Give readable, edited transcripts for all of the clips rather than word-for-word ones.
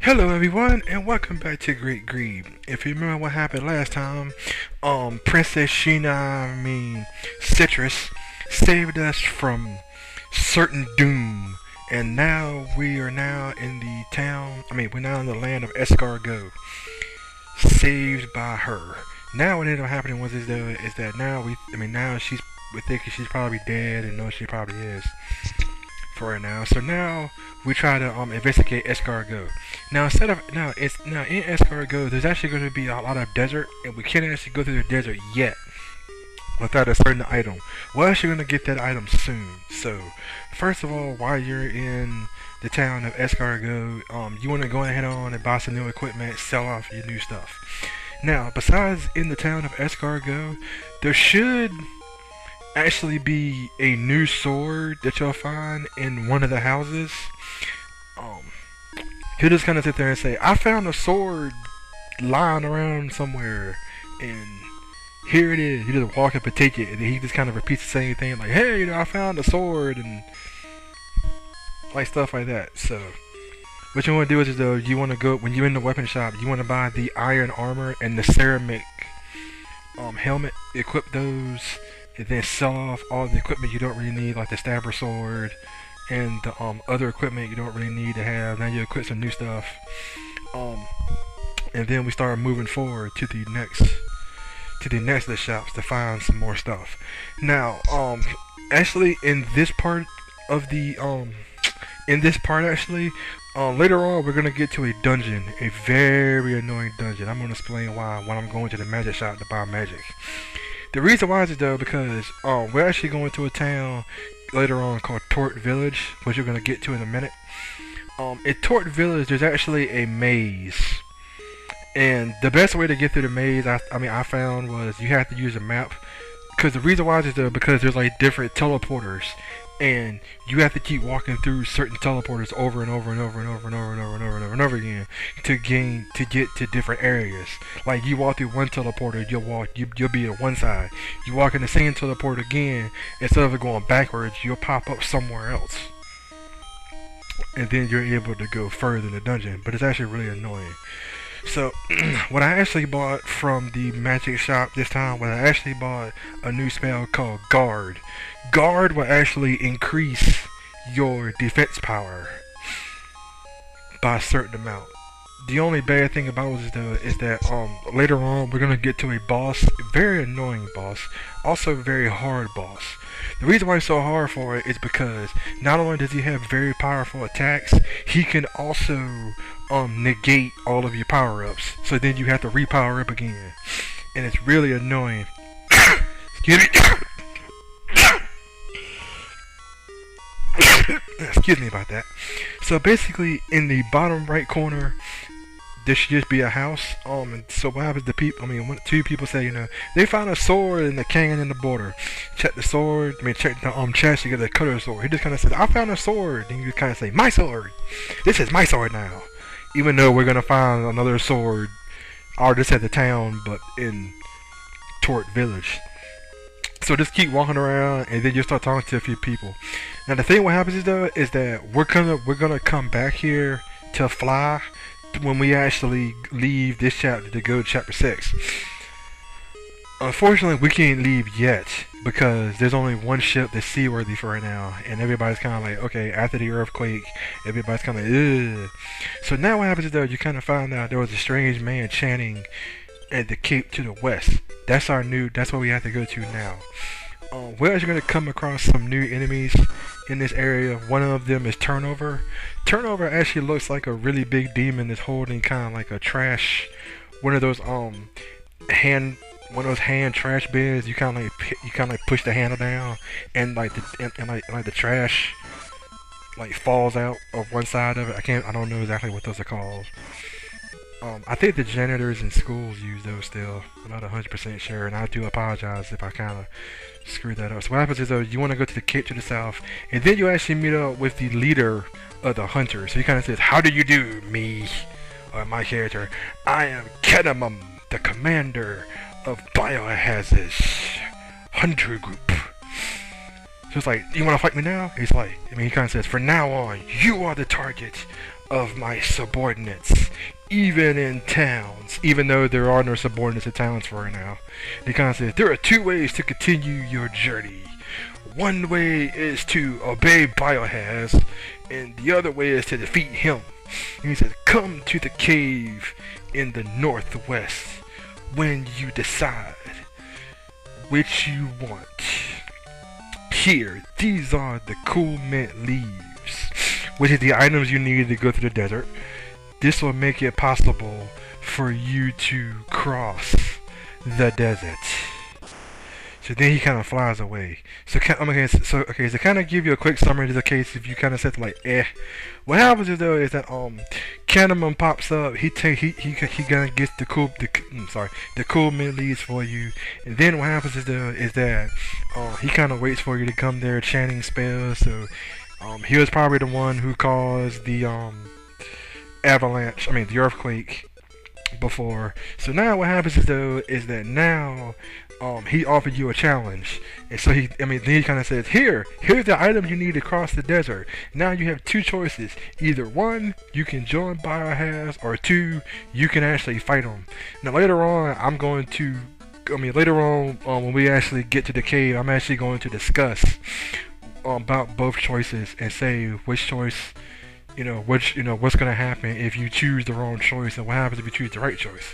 Hello everyone and welcome back to Great Greed. If you remember what happened last time, Princess Sheena, Citrus, saved us from certain doom. And now we are now in the town, we're now in the land of Escargot, saved by her. Now what ended up happening was is that now now we're thinking she's probably dead and no she probably is for right now. So now we try to investigate Escargot. Now instead of now in Escargot, there's actually going to be a lot of desert, and we can't actually go through the desert yet without a certain item. We're actually going to get that item soon. So first of all, while you're in the town of Escargot, you want to go ahead on and buy some new equipment, sell off your new stuff. Now, besides in the town of Escargot, there should actually be a new sword that you'll find in one of the houses. Um, he'll just kind of sit there and say, "I found a sword lying around somewhere, and here it is." You just walk up and take it, and then he just kind of repeats the same thing, like, "Hey, I found a sword," and like stuff like that. So, what you want to do is though, you want to go when you're in the weapon shop, you want to buy the iron armor and the ceramic helmet, equip those, and then sell off all the equipment you don't really need, like the stabber sword and the other equipment you don't really need to have. Now you equip some new stuff, um, and then we start moving forward to the next of the shops to find some more stuff. Now, actually, of the in this part actually, later on we're gonna get to a dungeon, a very annoying dungeon. I'm gonna explain why when I'm going to the magic shop to buy magic. The reason why is though because we're actually going to a town later on called Tort Village, which you're gonna get to in a minute. In Tort Village, there's actually a maze, and the best way to get through the maze, I found was you have to use a map. Because the reason why is though because there's like different teleporters, and you have to keep walking through certain teleporters over and over and over and over and over and over and over and over and over again to get to different areas. Like you walk through one teleporter, you'll be at one side. You walk in the same teleporter again, instead of it going backwards, you'll pop up somewhere else, and then you're able to go further in the dungeon. But it's actually really annoying. So, what I actually bought from the magic shop this time was I actually bought a new spell called Guard. Guard will actually increase your defense power by a certain amount. The only bad thing about it is that later on we're gonna get to a boss, a very annoying boss, also a very hard boss. The reason why it's so hard for it is because not only does he have very powerful attacks, he can also negate all of your power-ups. So then you have to repower up again, and it's really annoying. Excuse me. Excuse me about that. So basically, in the bottom right corner, there should just be a house. And so what happens to people? When two people say, they found a sword in the canyon in the border. Check the sword. Check the chest. You get a cutter sword. He just kind of says, "I found a sword." Then you kind of say, "My sword. This is my sword now." Even though we're gonna find another sword, or just at the town, but in Tort Village. So just keep walking around, and then you start talking to a few people. Now the thing what happens is that we're gonna come back here to fly when we actually leave this chapter to go to chapter 6. Unfortunately, we can't leave yet because there's only one ship that's seaworthy for right now, and everybody's kind of like, okay, after the earthquake, everybody's kind of like, ugh. So now what happens is you kind of find out there was a strange man chanting at the cape to the west. That's what we have to go to now. We're actually going to come across some new enemies in this area. One of them is Turnover. Turnover actually looks like a really big demon that's holding kind of like a trash, one of those hand trash bins. You kind of like push the handle down, and like the trash like falls out of one side of it. I don't know exactly what those are called. I think the janitors in schools use those still. I'm not 100% sure, and I do apologize if I kind of screwed that up. So what happens is you want to go to the cape to the south, and then you actually meet up with the leader of the hunters. So he kind of says, "How do you do, me?" My character. "I am Kedamum, the commander of Bio-Haz's hunter group." So it's like, "You want to fight me now?" He's like, he kind of says, "For now on, you are the target of my subordinates, even in towns, even though there are no subordinates in towns for right now. He kind of says, there are two ways to continue your journey. One way is to obey Bio-Haz, and the other way is to defeat him. And he says, come to the cave in the northwest when you decide which you want. Here, these are the cool mint leaves, which is the items you need to go through the desert. This will make it possible for you to cross the desert. So then he kind of flies away. So to kind of give you a quick summary of the case, if you kind of said like, what happens is though is that Candleman pops up. He gonna get the cool mint leaves for you, and then what happens is though is that he kind of waits for you to come there chanting spells. So he was probably the one who caused the avalanche. I mean the earthquake before. So now what happens is though is that now he offered you a challenge, and so then he kind of says, here's the item you need to cross the desert. Now you have two choices. Either one, you can join Bio-Haz, or two, you can actually fight him. Now later on, later on, when we actually get to the cave, I'm actually going to discuss about both choices and say which choice, what's going to happen if you choose the wrong choice, and what happens if you choose the right choice.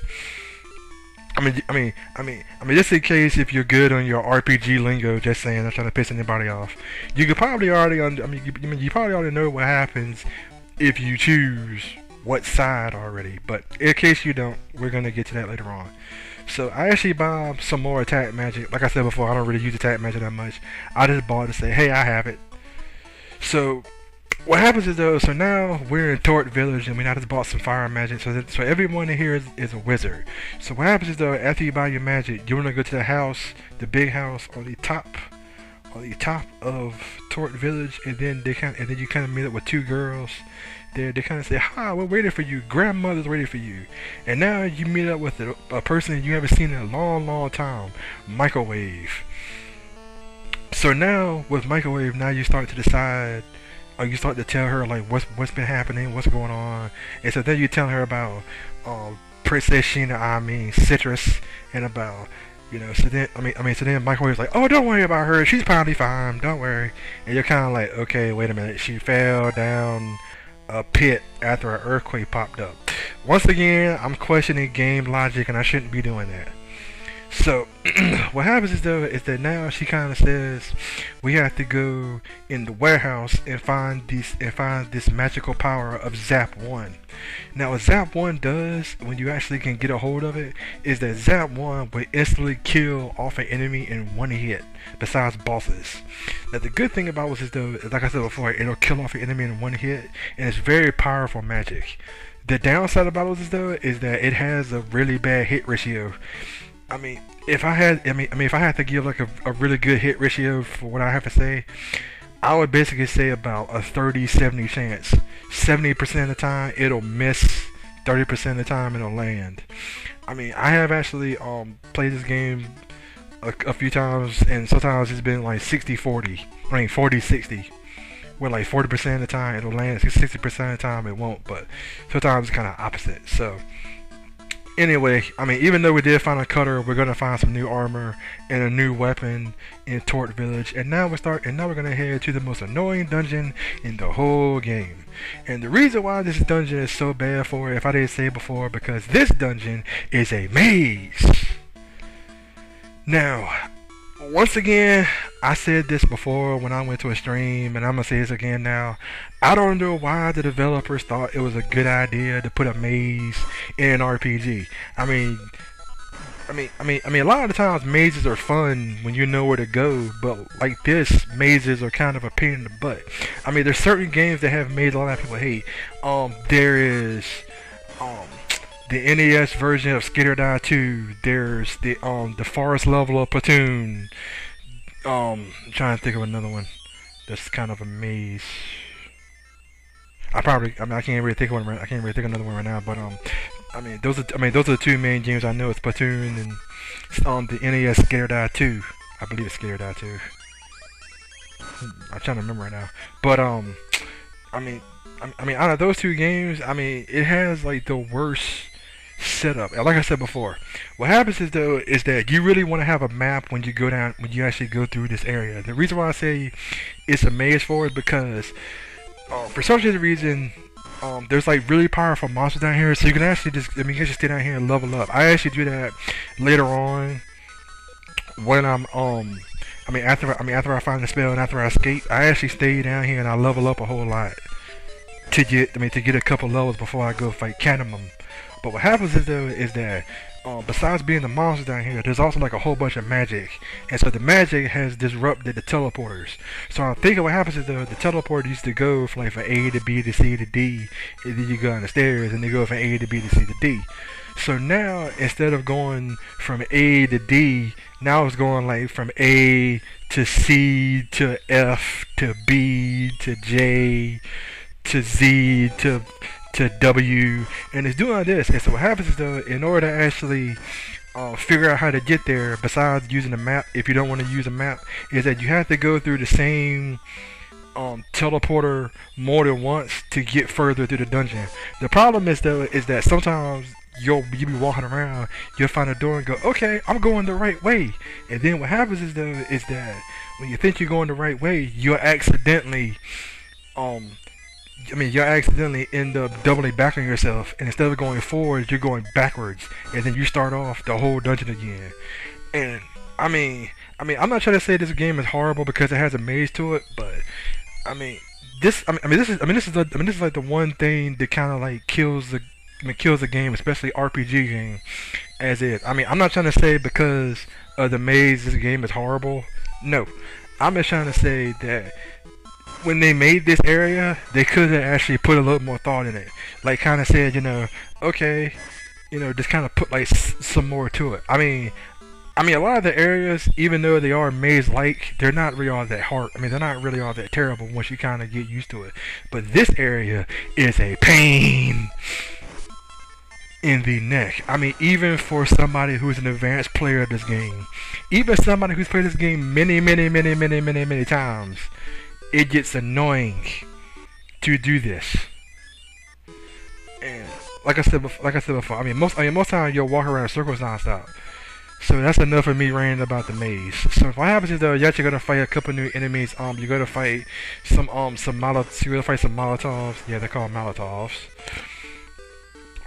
Just in case if you're good on your RPG lingo, just saying, not trying to piss anybody off. You could probably already, you probably already know what happens if you choose what side already. But in case you don't, we're gonna get to that later on. So I actually bought some more attack magic. Like I said before, I don't really use attack magic that much. I just bought it to say, hey, I have it. So what happens is though, so now we're in Tort Village, and we now just bought some fire magic, so everyone in here is a wizard. So what happens is though, after you buy your magic, you want to go to the house, the big house on the top of Tort Village, and then you kind of meet up with two girls. They kind of say, hi, we're waiting for you, grandmother's waiting for you. And now you meet up with a person you haven't seen in a long time, Microwave. So now with Microwave, now you start to decide, or you start to tell her like what's been happening, what's going on, and so then you tell her about Princess Sheena, Citrus, and about so then Microwave's like, oh, don't worry about her, she's probably fine, don't worry. And you're kind of like, okay, wait a minute, she fell down a pit after an earthquake popped up. Once again, I'm questioning game logic, and I shouldn't be doing that. So what happens is though is that now she kind of says we have to go in the warehouse and find this magical power of Zap 1. Now what Zap 1 does, when you actually can get a hold of it, is that Zap 1 will instantly kill off an enemy in one hit, besides bosses. Now the good thing about this though, like I said before, it'll kill off an enemy in one hit, and it's very powerful magic. The downside about this though is that it has a really bad hit ratio. If I had to give like a really good hit ratio for what I have to say, I would basically say about a 30-70 chance. 70% of the time it'll miss, 30% of the time it'll land. I have actually played this game a few times, and sometimes it's been like 60-40, 40-60. Where like 40% of the time it'll land, 60% of the time it won't, but sometimes it's kind of opposite. So anyway, even though we did find a cutter, we're gonna find some new armor and a new weapon in Tort Village, and now we're gonna head to the most annoying dungeon in the whole game. And the reason why this dungeon is so bad for it, if I didn't say it before, because this dungeon is a maze. Now, once again, I said this before when I went to a stream, and I'm gonna say this again now. I don't know why the developers thought it was a good idea to put a maze in an RPG. A lot of the times mazes are fun when you know where to go, but like this, mazes are kind of a pain in the butt. There's certain games that have mazes a lot of people hate. There is the NES version of Skate or Die 2. There's the forest level of Platoon. I'm trying to think of another one that's kind of a maze. I can't really think of one. I can't really think of another one right now. But those are the two main games I know. It's Platoon and the NES Skate or Die 2. I believe it's Skate or Die 2. I'm trying to remember right now. But I mean, out of those two games, I mean, it has like the worst setup. And like I said before, what happens is though is that you really want to have a map when you go down when you actually go through this area. The reason why I say it's a maze for is because for some reason there's like really powerful monsters down here, so you can actually just I mean you can just stay down here and level up. I actually do that later on when after I find the spell and after I escape, I actually stay down here and I level up a whole lot to get a couple levels before I go fight Catamum. But what happens is though is that besides being the monsters down here, there's also like a whole bunch of magic, and so the magic has disrupted the teleporters. So I'm thinking what happens is the teleporter used to go from A to B to C to D, and then you go down the stairs and they go from A to B to C to D. So now instead of going from A to D, now it's going like from A to C to F to B to J to Z to W, and it's doing like this. And so what happens is though, in order to actually figure out how to get there, besides using a map, if you don't want to use a map, is that you have to go through the same teleporter more than once to get further through the dungeon. The problem is though is that sometimes you'll be walking around, you'll find a door and go, okay, I'm going the right way. And then what happens is though is that when you think you're going the right way, you'll accidentally you'll accidentally end up doubling back on yourself, and instead of going forward, you're going backwards, and then you start off the whole dungeon again. And I'm not trying to say this game is horrible because it has a maze to it, but this is like the one thing that kind of like kills the game, especially RPG game, as is. I'm not trying to say because of the maze this game is horrible. No, I'm just trying to say that when they made this area, they could have actually put a little more thought in it. Like kind of said, okay, just kind of put like some more to it. A lot of the areas, even though they are maze-like, they're not really all that hard. They're not really all that terrible once you kind of get used to it. But this area is a pain in the neck. Even for somebody who's an advanced player of this game, even somebody who's played this game many times, it gets annoying to do this. And like I said before, most times you'll walk around in circles nonstop. So that's enough of me ranting about the maze. So what happens is though, you're actually gonna fight a couple new enemies. You're gonna fight some Molotovs. Yeah, they're called Molotovs.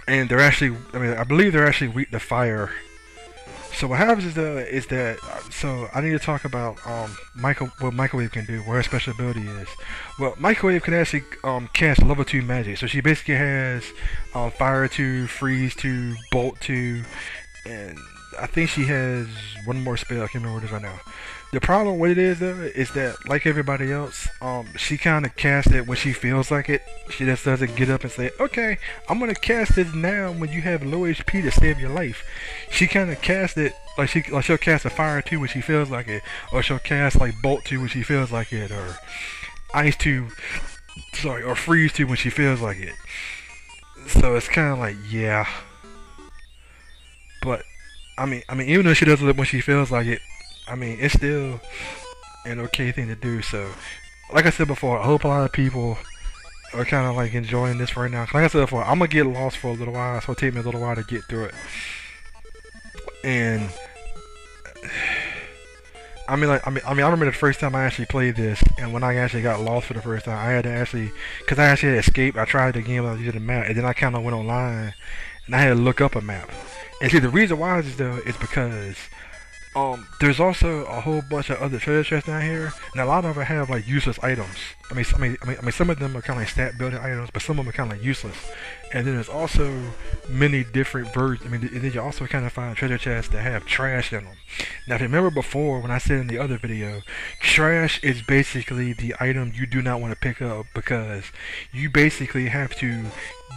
And they're actually, I believe they're actually weak to fire. So what happens is that so I need to talk about what Microwave can do, what her special ability is. Well, Microwave can actually cast level 2 magic. So she basically has fire 2, freeze 2, bolt 2, and I think she has one more spell. I can't remember what it is right now. The problem with it is though is that like everybody else, she kind of casts it when she feels like it. She just doesn't get up and say, okay, I'm gonna cast this now when you have low HP to save your life. She kind of casts it like she'll cast a fire 2 when she feels like it, or she'll cast like bolt 2 when she feels like it, or ice 2, or freeze 2 when she feels like it. So it's kind of like, yeah. But even though she does it when she feels like it, it's still an okay thing to do. So, like I said before, I hope a lot of people are kind of like enjoying this right now. Like I said before, I'm gonna get lost for a little while, so it'll take me a little while to get through it. And I remember the first time I actually played this, and when I actually got lost for the first time, I had to actually, because I actually had escaped. I tried the game without using the map, and then I kind of went online, and I had to look up a map. And see, the reason why is though is because there's also a whole bunch of other treasure chests down here, and a lot of them have like useless items. Some of them are kind of like stat building items, but some of them are kind of like useless. And then there's also many different versions. And then you also kind of find treasure chests that have trash in them. Now, if you remember before when I said in the other video, trash is basically the item you do not want to pick up because you basically have to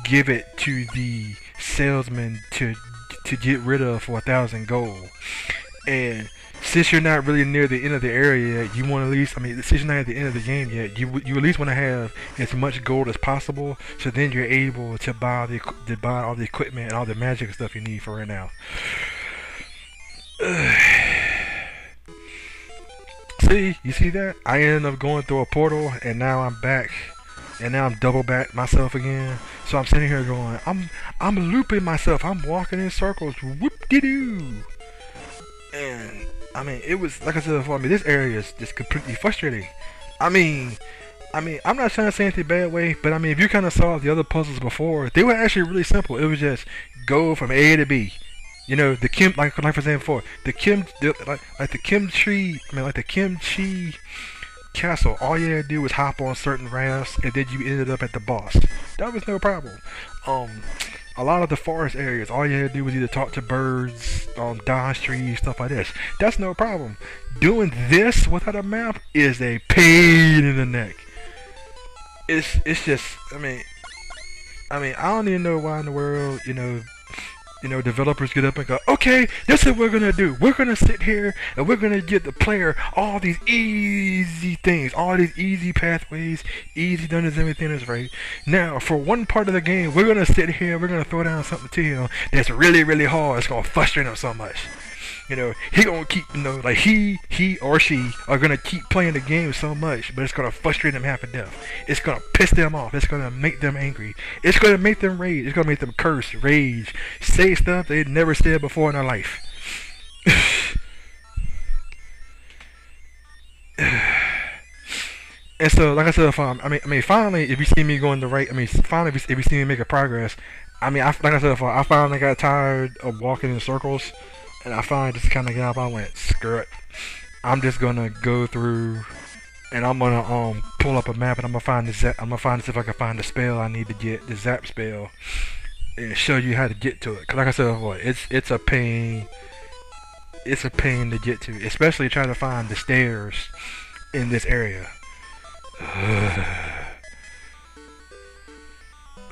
give it to the salesman to get rid of for 1,000 gold. And since you're not really near the end of the area yet, you want at least, since you're not at the end of the game yet, you at least want to have as much gold as possible, so then you're able to buy all the equipment and all the magic and stuff you need for right now. See, you see that? I ended up going through a portal, and now I'm back and now I'm double back myself again. So I'm sitting here going, I'm looping myself. I'm walking in circles. Whoop de doo. And I mean, it was like I said before. I mean, this area is just completely frustrating. I mean, I'm not trying to say anything bad way, but I mean, if you kind of saw the other puzzles before, they were actually really simple. It was just go from A to B. You know, the Kim, like I was saying before, like the kimchi, like the kimchi castle. All you had to do was hop on certain rafts, and then you ended up at the boss. That was no problem. Um, a lot of the forest areas, all you had to do was either talk to birds, dodge trees, stuff like this. That's no problem. Doing this without a map is a pain in the neck. It's just, I don't even know why in the world, developers get up and go, okay, this is what we're gonna do. We're gonna sit here and we're gonna give the player all these easy things, all these easy pathways, easy dungeons, everything is right. Now, for one part of the game, we're gonna sit here, we're gonna throw down something to him that's really, really hard. It's gonna frustrate him so much. He gonna keep, like he or she are gonna keep playing the game so much, but it's gonna frustrate them half to death. It's gonna piss them off. It's gonna make them angry. It's gonna make them rage. It's gonna make them curse, rage, say stuff they'd never said before in their life. And so, like I said, finally, if you see me going the right, finally, if you see me making progress, like I said, I finally got tired of walking in circles. And I finally just kind of got up. I went, screw it. I'm just gonna go through, and I'm gonna pull up a map, and I'm gonna find the zap. I'm gonna find see if I can find the spell I need to get, the zap spell, and show you how to get to it. Cause like I said before, it's a pain. It's a pain to get to, especially trying to find the stairs in this area.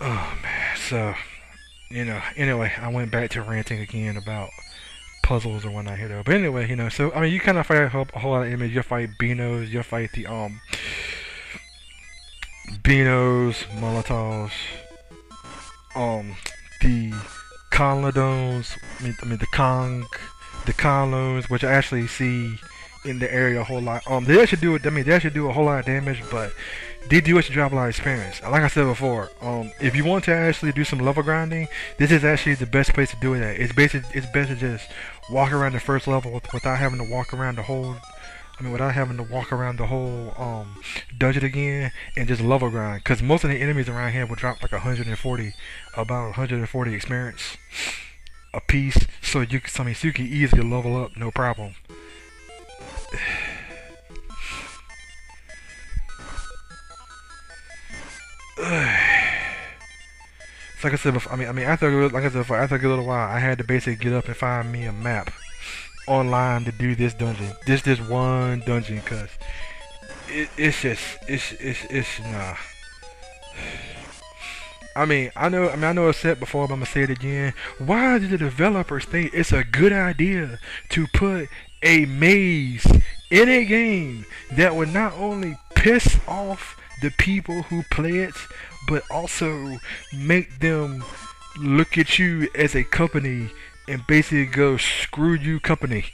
Oh man. So, anyway, I went back to ranting again about puzzles or whatnot here though. But anyway, so you kind of fight a whole lot of enemies. You'll fight Beanos, you'll fight the Beanos, Molotovs, the Conlodones, the Conlones, which I actually see in the area a whole lot. They actually do a whole lot of damage, but they do actually drop a lot of experience. And like I said before, if you want to actually do some level grinding, this is actually the best place to do it at. It's best to just walk around the first level without having to walk around the whole dungeon again and just level grind. Because most of the enemies around here will drop like about 140 experience a piece, so you can easily level up, no problem. So like I said before, after a little while, I had to basically get up and find me a map online to do this dungeon. This one dungeon, cause it's nah. I know it's said before, but I'm gonna say it again. Why did the developers think it's a good idea to put a maze in a game that would not only piss off the people who play it, but also make them look at you as a company and basically go, screw you company.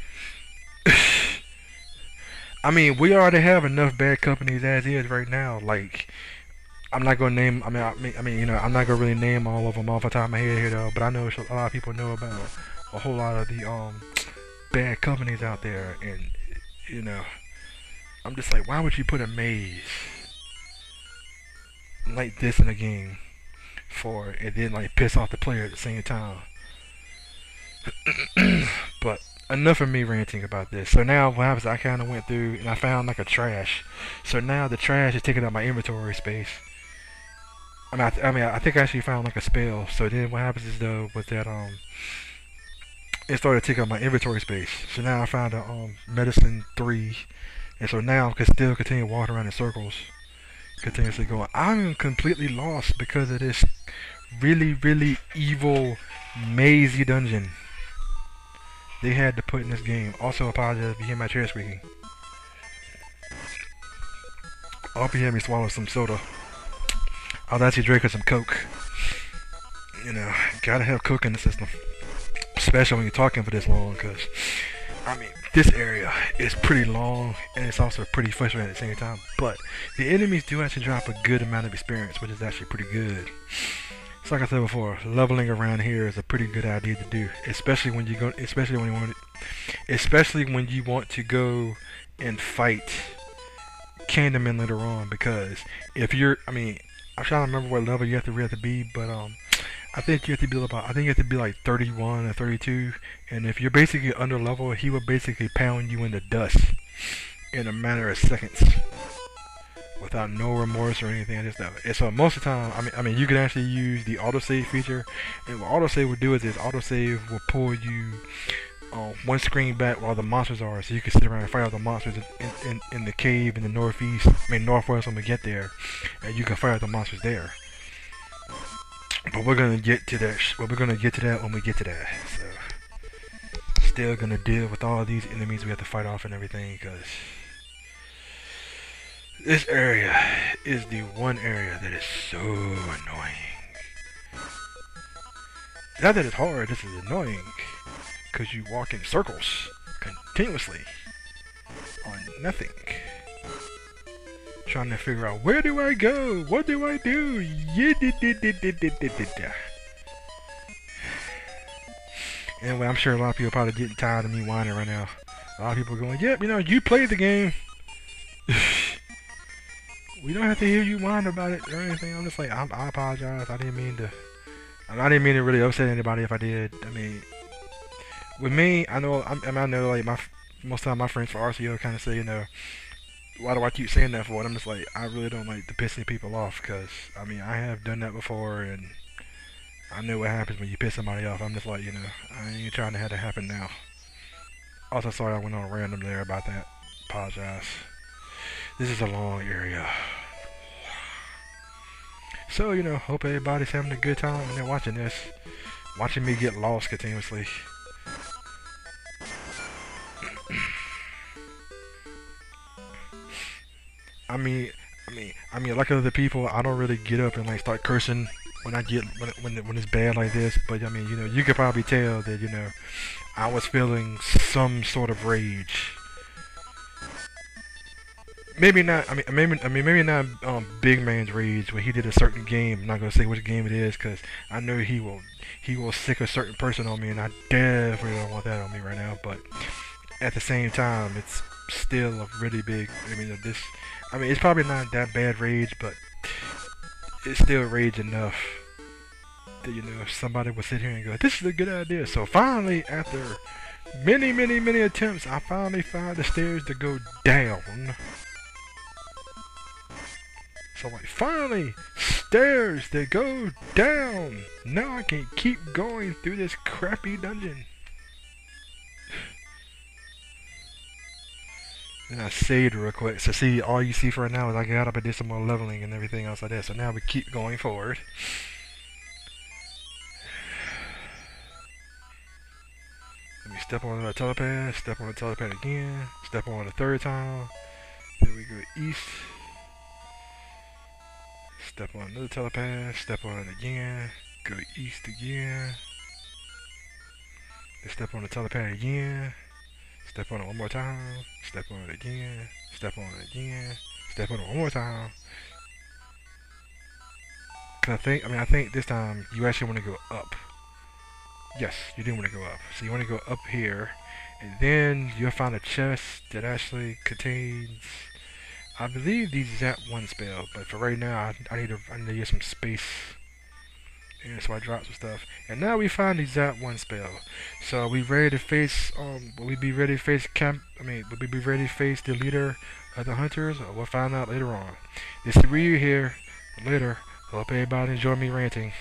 We already have enough bad companies as is right now. Like, I'm not gonna name. I'm not gonna really name all of them off the top of my head here though. But I know a lot of people know about a whole lot of the bad companies out there, and I'm just like, why would you put a maze like this in a game and then like piss off the player at the same time? But enough of me ranting about this. So now what happens, I kind of went through and I found like a trash. So now the trash is taking up my inventory space. I think I actually found like a spell. So then what happens is though, with that it started taking up my inventory space. So now I found a medicine 3, and so now I can still continue walking around in circles, continuously going. I'm completely lost because of this really, really evil mazy dungeon they had to put in this game. Also apologize if you hear my chair squeaking. I hope you hear me swallow some soda. I was actually drinking some Coke. Gotta have Coke in the system, especially when you're talking for this long, cause this area is pretty long and it's also pretty frustrating at the same time. But the enemies do actually drop a good amount of experience, which is actually pretty good. So like I said before, leveling around here is a pretty good idea to do, especially when you go, especially when you want to go and fight Candyman later on. Because if you're, I'm trying to remember what level you have to really have to be, but I think you have to be about, I think you have to be like 31 or 32, and if you're basically under level, he will basically pound you into dust in a matter of seconds, without no remorse or anything. Just that. And so most of the time, you can actually use the autosave feature, and what autosave will do is autosave will pull you one screen back while the monsters are, so you can sit around and fight all the monsters in the cave in the northwest when we get there, and you can fight all the monsters there. But we're gonna get to that. We're gonna get to that when we get to that. So, still gonna deal with all these enemies we have to fight off and everything, because this area is the one area that is so annoying. Not that it's hard, this is annoying, because you walk in circles continuously on nothing. Trying to figure out, where do I go? What do I do? Anyway, I'm sure a lot of people are probably getting tired of me whining right now. A lot of people are going, yep, you played the game. We don't have to hear you whine about it or anything. I'm just like, I apologize. I didn't mean to really upset anybody if I did. With me, I know like most of the time my friends for RCO kind of say, why do I keep saying that for? And I'm just like, I really don't like to piss any people off, because I have done that before, and I know what happens when you piss somebody off. I'm just like, I ain't trying to have that happen now. Also, sorry I went on random there about that. Apologize. This is a long area. So, hope everybody's having a good time when they're watching this. Watching me get lost continuously. Like other people, I don't really get up and like start cursing when when it's bad like this. But you could probably tell that I was feeling some sort of rage. Maybe not. Maybe not. Big man's rage when he did a certain game. I'm not gonna say which game it is, because I know he will sick a certain person on me, and I definitely don't want that on me right now. But at the same time, it's still a really big. It's probably not that bad rage, but it's still rage enough that somebody would sit here and go, "This is a good idea." So finally, after many attempts, I finally found the stairs to go down. So finally, stairs that go down. Now I can keep going through this crappy dungeon. Then I saved real quick. So see, all you see for right now is I got up and did some more leveling and everything else like that. So now we keep going forward. Let me step on the telepad, step on the telepad again, step on it a third time. Then we go east. Step on another telepad, step on it again, go east again. Then step on the telepad again. Step on it one more time, step on it again, step on it again, step on it one more time. Cause I think this time you actually want to go up. Yes, you do want to go up. So you want to go up here, and then you'll find a chest that actually contains, I believe, the Zap 1 spell. But for right now, I need to get some space. And so I dropped some stuff. And now we find the Zap 1 spell. So we ready to face, will we be ready to face will we be ready to face the leader of the hunters? We'll find out later on. This is Ryu here. Later. Hope everybody enjoy me ranting.